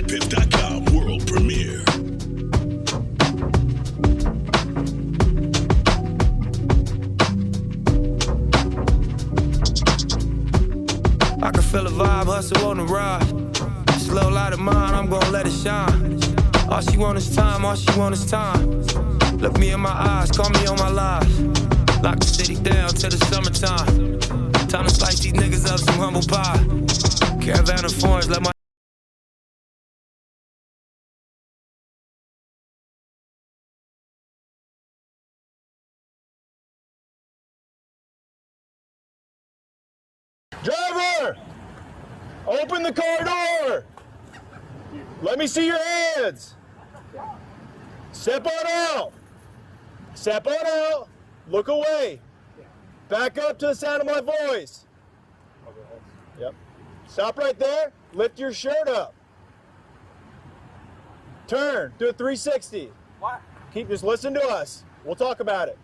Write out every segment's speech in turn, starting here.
TradePip.com world premiere. I can feel a vibe, hustle on the ride. Slow light of mine, I'm gon' let it shine. All she want is time, all she want is time. Look me in my eyes, call me on my lies. Lock the city down till the summertime. Time to slice these niggas up some humble pie. Caravan of foreigns, let my Driver! Open the car door! Let me see your hands! Step on out! Step on out! Look away! Back up to the sound of my voice! Yep. Stop right there. Lift your shirt up. Turn. Do a 360. What? Just listen to us. We'll talk about it.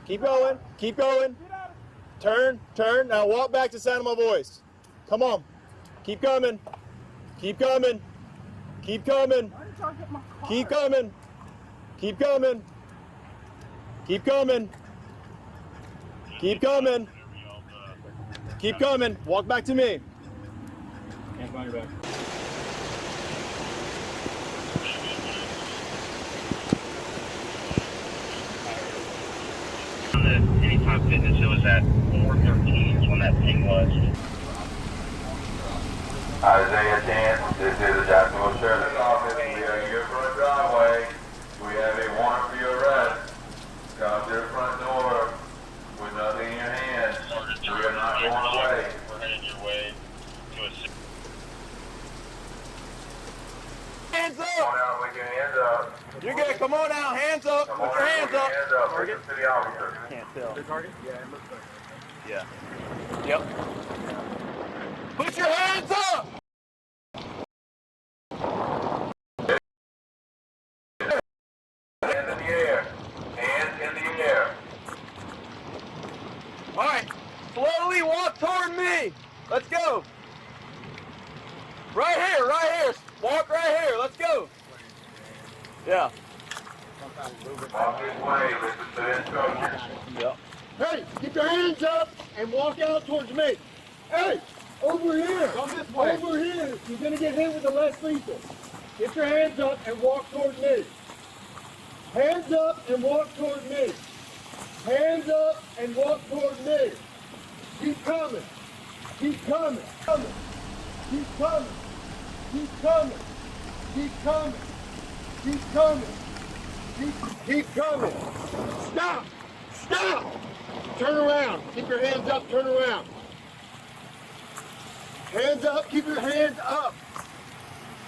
Keep going. Keep going. Turn. Turn. Now walk back to the sound of my voice. Come on. Keep coming. Keep coming. Keep coming. Keep coming. Keep coming. Keep coming. Keep coming. Keep coming. Walk back to me. Can't find your back. On the Anytime Fitness, it was at 413 is when that thing was. Isaiah Dance, this is the Jacksonville Sheriff's Office. We are in your front driveway. We have a warrant for your arrest. Come to the front door with nothing in your hands. We are not going away. We're headed your way to a... Hands Come up! on out, put your hands up. You're good. Come on out. Hands up. Come Put on your out, hands put your up. hands up. Take us to the officer. Can't tell. The target? Yeah, it looks like it. Yeah. Yep. Put your hands up! Hands in the air. Hands in the air. All right. Slowly walk toward me. Let's go. Right here. Right here. Walk right here. Let's go. Yeah. Walk this way. Listen to the instructions. Yep. Hey, keep your hands up and walk out towards me. Hey, over here. Come this way. Over here. You're going to get hit with the less lethal. Get your hands up and walk towards me. Hands up and walk towards me. Hands up and walk towards me. Keep coming. Keep coming. Coming. Keep coming. Keep coming. Keep coming. Keep coming. Keep coming. Stop. Stop. Turn around. Keep your hands up. Turn around. Hands up. Keep your hands up.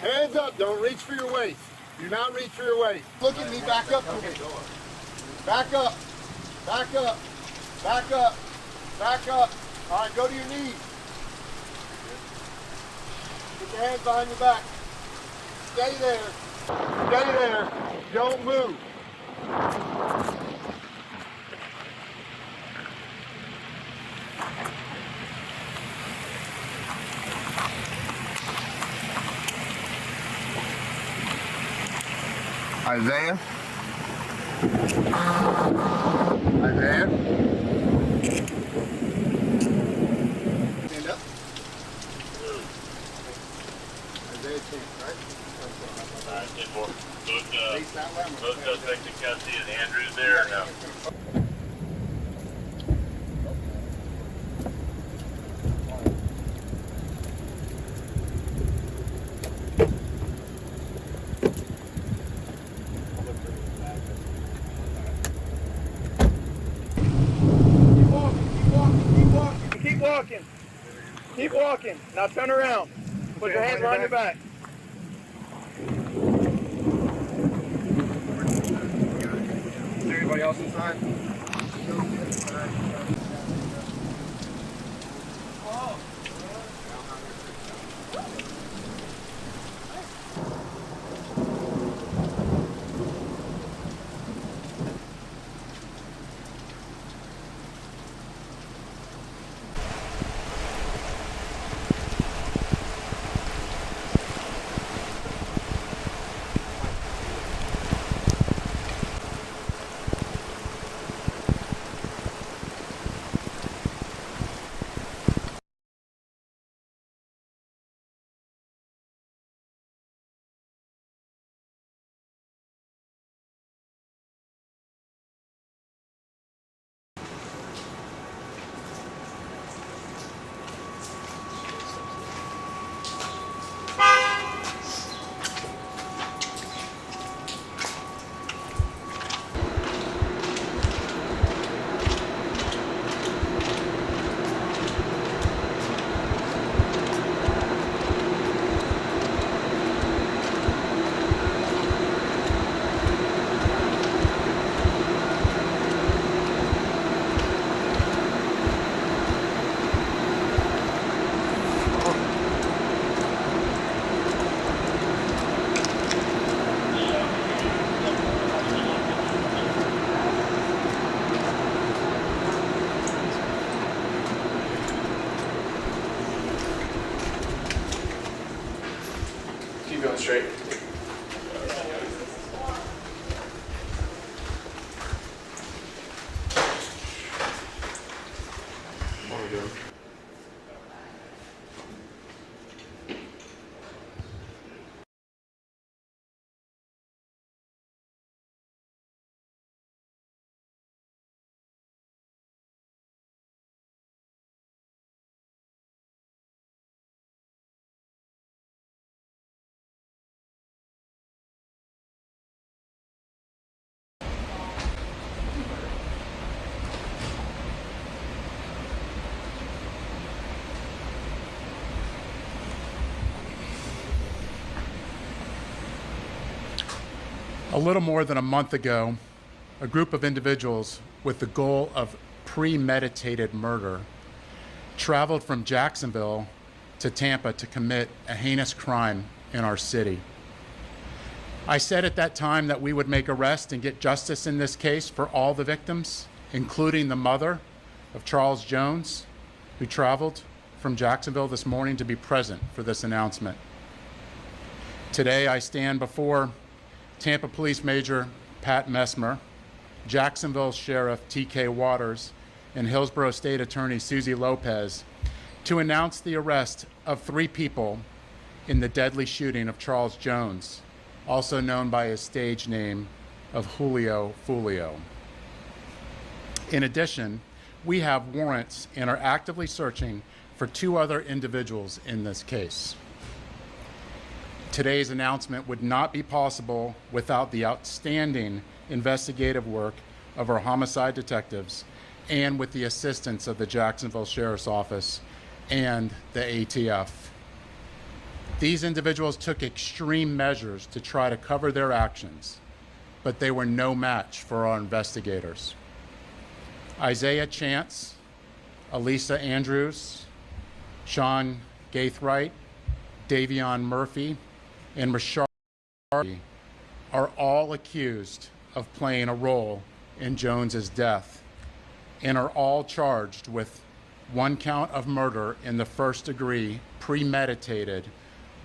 Hands up. Don't reach for your waist. Do not reach for your waist. Look at me. Back up to me. Back up. Back up. Back up. Back up. All right, go to your knees. Put your hands behind your back. Stay there. Stay there. Don't move. Isaiah? Isaiah? Stand up. Isaiah Chance, right? Both suspects in custody and Andrew's there or no? Keep walking. Keep walking. Now turn around. Put your hands behind your back. Is there anybody else inside? Going straight. What are we doing? A little more than a month ago, a group of individuals with the goal of premeditated murder traveled from Jacksonville to Tampa to commit a heinous crime in our city. I said at that time that we would make arrests and get justice in this case for all the victims, including the mother of Charles Jones, who traveled from Jacksonville this morning to be present for this announcement. Today, I stand before Tampa Police Major Pat Messmer, Jacksonville Sheriff T.K. Waters, and Hillsborough State Attorney Susie Lopez to announce the arrest of 3 people in the deadly shooting of Charles Jones, also known by his stage name of Julio Foolio. In addition, we have warrants and are actively searching for 2 other individuals in this case. Today's announcement would not be possible without the outstanding investigative work of our homicide detectives and with the assistance of the Jacksonville Sheriff's Office and the ATF. These individuals took extreme measures to try to cover their actions, but they were no match for our investigators. Isaiah Chance, Elisa Andrews, Sean Gaithright, Davion Murphy, and Rashard are all accused of playing a role in Jones's death and are all charged with 1 count of murder in the first degree, premeditated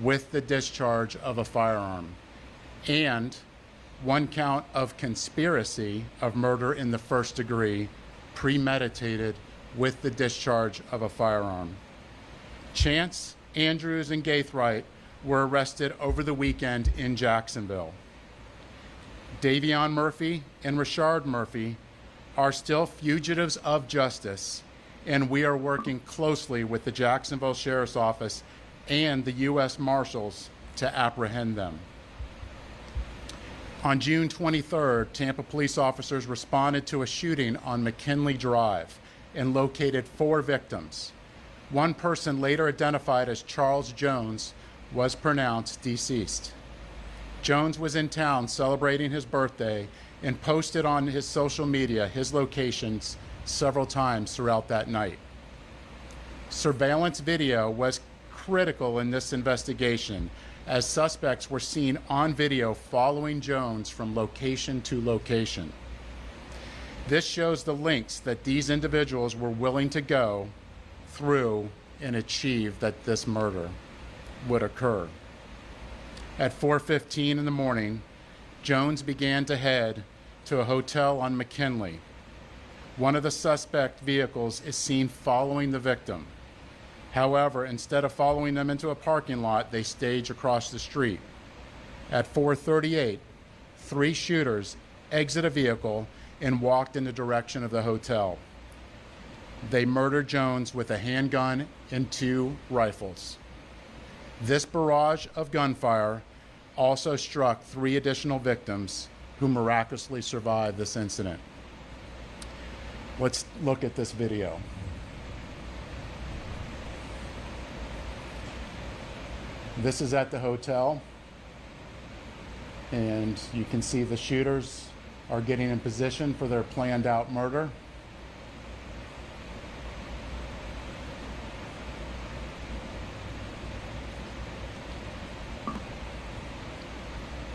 with the discharge of a firearm, and 1 count of conspiracy of murder in the first degree, premeditated with the discharge of a firearm. Chance, Andrews, and Gaithright were arrested over the weekend in Jacksonville. Davion Murphy and Rashard Murphy are still fugitives of justice, and we are working closely with the Jacksonville Sheriff's Office and the U.S. Marshals to apprehend them. On June 23rd, Tampa police officers responded to a shooting on McKinley Drive and located 4 victims. 1 person, later identified as Charles Jones, was pronounced deceased. Jones was in town celebrating his birthday and posted on his social media his locations several times throughout that night. Surveillance video was critical in this investigation, as suspects were seen on video following Jones from location to location. This shows the lengths that these individuals were willing to go through and achieve that this murder would occur. At 4:15 in the morning, Jones began to head to a hotel on McKinley. One of the suspect vehicles is seen following the victim. However, instead of following them into a parking lot, they stage across the street. At 4:38, 3 shooters exit a vehicle and walked in the direction of the hotel. They murdered Jones with a handgun and 2 rifles. This barrage of gunfire also struck 3 additional victims who miraculously survived this incident. Let's look at this video. This is at the hotel, and you can see the shooters are getting in position for their planned out murder.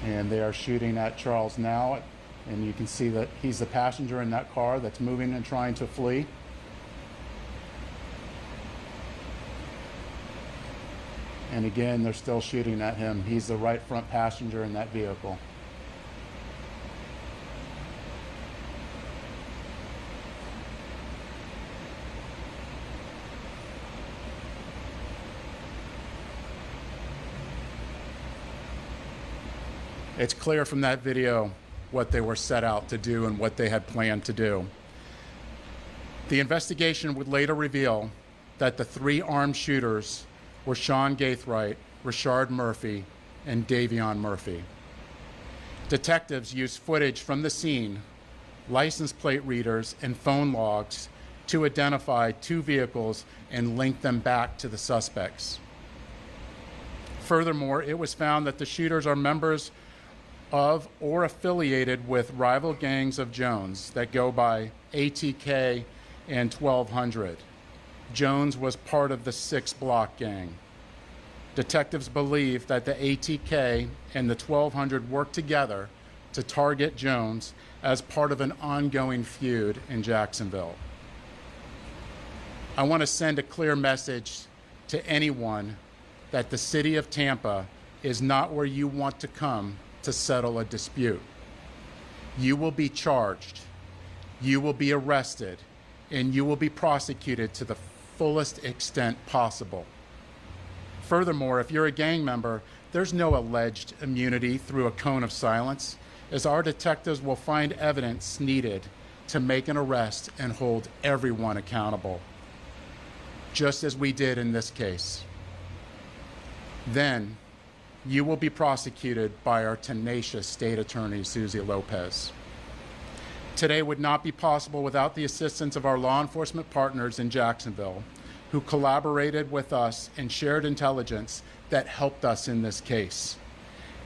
And they are shooting at Charles now, and you can see that he's the passenger in that car that's moving and trying to flee. And again, they're still shooting at him. He's the right front passenger in that vehicle. It's clear from that video what they were set out to do and what they had planned to do. The investigation would later reveal that the 3 armed shooters were Sean Gaithright, Rashard Murphy, and Davion Murphy. Detectives used footage from the scene, license plate readers, and phone logs to identify 2 vehicles and link them back to the suspects. Furthermore, it was found that the shooters are members of or affiliated with rival gangs of Jones that go by ATK and 1200. Jones was part of the 6 Block gang. Detectives believe that the ATK and the 1200 worked together to target Jones as part of an ongoing feud in Jacksonville. I want to send a clear message to anyone that the city of Tampa is not where you want to come to settle a dispute. You will be charged, you will be arrested, and you will be prosecuted to the fullest extent possible. Furthermore, if you're a gang member, there's no alleged immunity through a cone of silence, as our detectives will find evidence needed to make an arrest and hold everyone accountable, just as we did in this case. Then, you will be prosecuted by our tenacious state attorney, Susie Lopez. Today would not be possible without the assistance of our law enforcement partners in Jacksonville, who collaborated with us and shared intelligence that helped us in this case.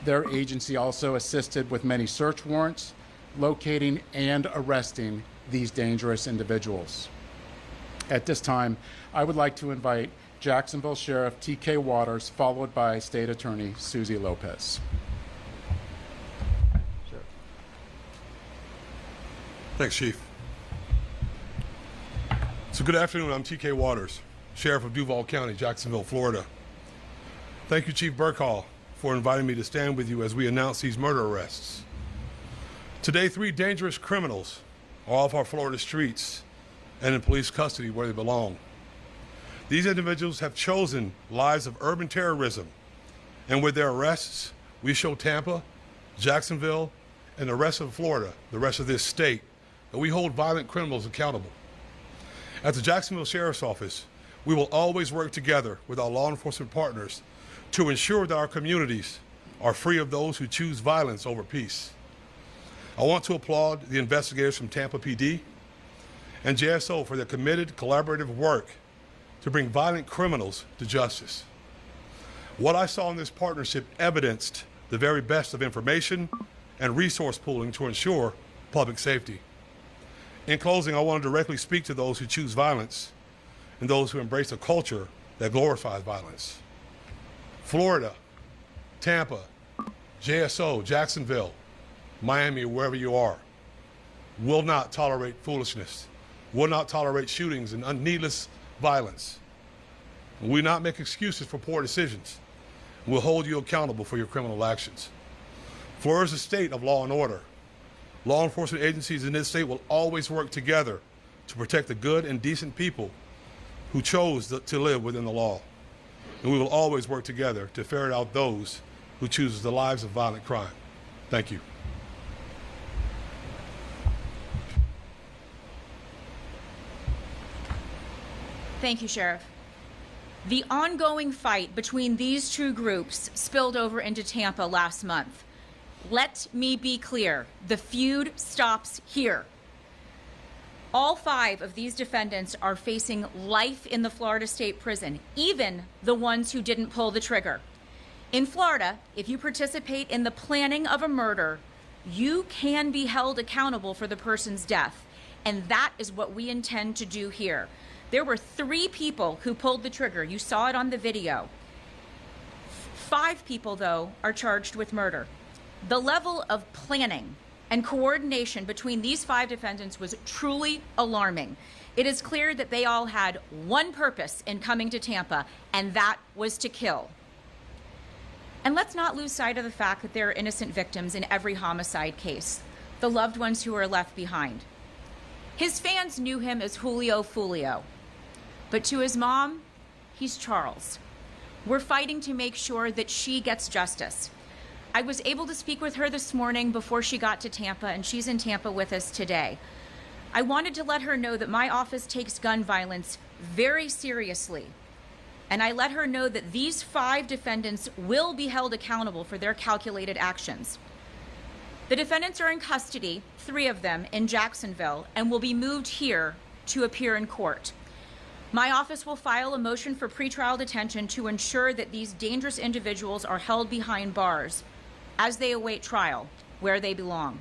Their agency also assisted with many search warrants, locating and arresting these dangerous individuals. At this time, I would like to invite Jacksonville Sheriff T.K. Waters, followed by State Attorney Susie Lopez. Thanks, Chief. So good afternoon, I'm T.K. Waters, Sheriff of Duval County, Jacksonville, Florida. Thank you, Chief Burkhall, for inviting me to stand with you as we announce these murder arrests. Today, 3 dangerous criminals are off our Florida streets and in police custody where they belong. These individuals have chosen lives of urban terrorism, and with their arrests, we show Tampa, Jacksonville, and the rest of Florida, the rest of this state, that we hold violent criminals accountable. At the Jacksonville Sheriff's Office, we will always work together with our law enforcement partners to ensure that our communities are free of those who choose violence over peace. I want to applaud the investigators from Tampa PD and JSO for their committed collaborative work to bring violent criminals to justice. What I saw in this partnership evidenced the very best of information and resource pooling to ensure public safety. In closing, I want to directly speak to those who choose violence and those who embrace a culture that glorifies violence. Florida, Tampa, JSO, Jacksonville, Miami, wherever you are, will not tolerate foolishness, will not tolerate shootings and needless violence. We will not make excuses for poor decisions. We'll hold you accountable for your criminal actions. Florida is a state of law and order. Law enforcement agencies in this state will always work together to protect the good and decent people who chose to live within the law. And we will always work together to ferret out those who choose the lives of violent crime. Thank you. Thank you, Sheriff. The ongoing fight between these 2 groups spilled over into Tampa last month. Let me be clear, the feud stops here. All 5 of these defendants are facing life in the Florida State Prison, even the ones who didn't pull the trigger. In Florida, if you participate in the planning of a murder, you can be held accountable for the person's death, and that is what we intend to do here. There were 3 people who pulled the trigger. You saw it on the video. 5 people, though, are charged with murder. The level of planning and coordination between these 5 defendants was truly alarming. It is clear that they all had one purpose in coming to Tampa, and that was to kill. And let's not lose sight of the fact that there are innocent victims in every homicide case, the loved ones who are left behind. His fans knew him as Julio Foolio, but to his mom, he's Charles. We're fighting to make sure that she gets justice. I was able to speak with her this morning before she got to Tampa, and she's in Tampa with us today. I wanted to let her know that my office takes gun violence very seriously. And I let her know that these 5 defendants will be held accountable for their calculated actions. The defendants are in custody, 3 of them, in Jacksonville, and will be moved here to appear in court. My office will file a motion for pretrial detention to ensure that these dangerous individuals are held behind bars as they await trial, where they belong.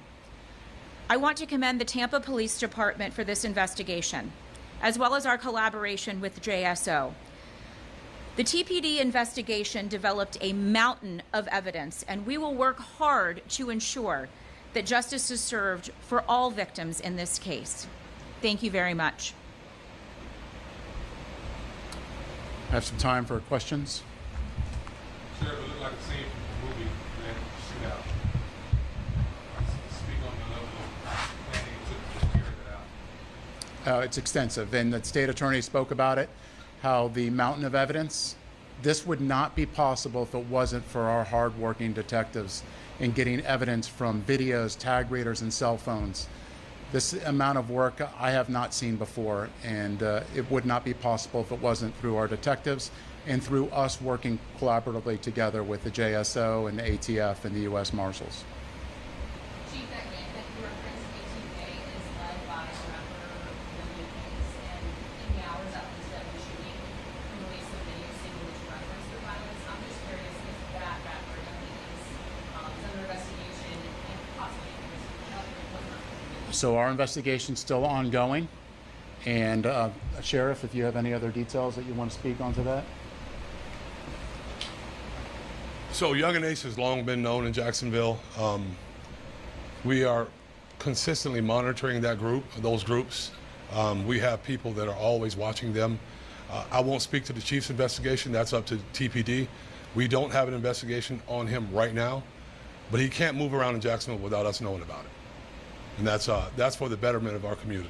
I want to commend the Tampa Police Department for this investigation, as well as our collaboration with JSO. The TPD investigation developed a mountain of evidence, and we will work hard to ensure that justice is served for all victims in this case. Thank you very much. I have some time for questions. Sheriff, it looked like a scene from a movie and shootout. Speak on the level of planning to carry that out. It's extensive, and the state attorney spoke about it, how the mountain of evidence, this would not be possible if it wasn't for our hardworking detectives in getting evidence from videos, tag readers, and cell phones. This amount of work I have not seen before, and it would not be possible if it wasn't through our detectives and through us working collaboratively together with the JSO and the ATF and the U.S. Marshals. Chief, that you referenced, ATK is led by a rapper, Julio Foolio, and in the hours after the deadly shooting, he released a video stating which referenced the violence. I'm just curious if that rapper, is under investigation and possibly So our investigation's still ongoing, and Sheriff, if you have any other details that you want to speak onto that. So Young and Ace has long been known in Jacksonville. We are consistently monitoring those groups. We have people that are always watching them. I won't speak to the chief's investigation. That's up to TPD. We don't have an investigation on him right now, but he can't move around in Jacksonville without us knowing about it. And that's for the betterment of our community.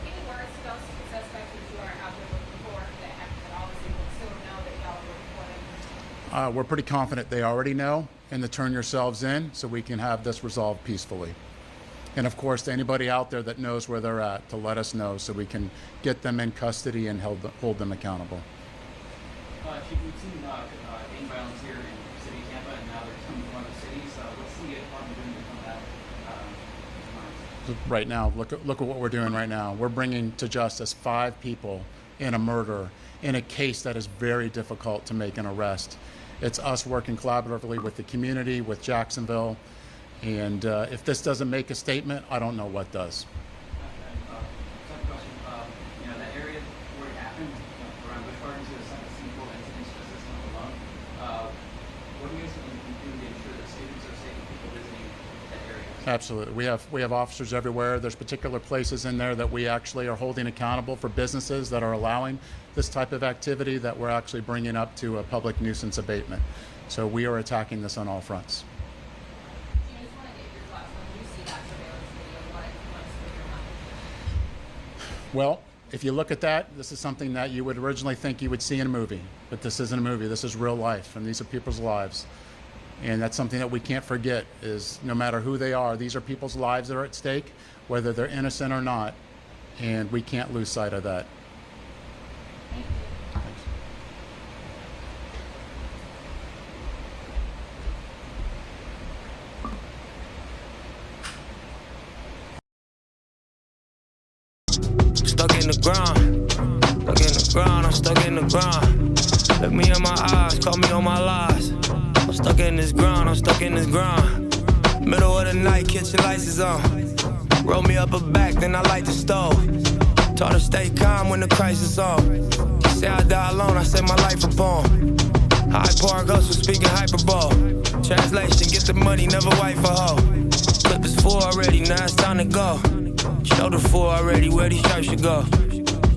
Any words to those suspects that you are out there looking for that obviously will still know that y'all are reporting? We're pretty confident they already know, and to turn yourselves in so we can have this resolved peacefully. And of course, to anybody out there that knows where they're at, to let us know so we can get them in custody and hold them accountable. Chief, we've seen gang violence here in the city of Tampa, and now they're coming from other cities. What's the department doing to combat? Right now, look at what we're doing right now. We're bringing to justice 5 people in a murder in a case that is very difficult to make an arrest. It's us working collaboratively with the community, with Jacksonville, and if this doesn't make a statement, I don't know what does. Second question, that area where it happened, around Busch Gardens, there's some simple incidents just this month alone. What do you guys think you can do to ensure that students are safe and people visiting that area? Absolutely. We have officers everywhere. There's particular places in there that we actually are holding accountable for businesses that are allowing this type of activity that we're actually bringing up to a public nuisance abatement. So we are attacking this on all fronts. I just want to get your thoughts when you see that surveillance video. What's your mind? Well, if you look at that, this is something that you would originally think you would see in a movie, but this isn't a movie. This is real life, and these are people's lives. And that's something that we can't forget, is no matter who they are, these are people's lives that are at stake, whether they're innocent or not, and we can't lose sight of that. Stuck in the ground, stuck in the ground, I'm stuck in the ground. Look me in my eyes, call me on my lies. I'm stuck in this ground, I'm stuck in this ground. Middle of the night, kitchen lights is on. Roll me up a back, then I light the stove. Taught her stay calm when the crisis on. She say I die alone, I set my life upon. High Park hustle, speaking hyperbole. Translation, get the money, never wife a hoe. Clip is full already, now it's time to go. Shoulder full already, where these stripes should go.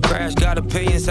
Crash got opinions.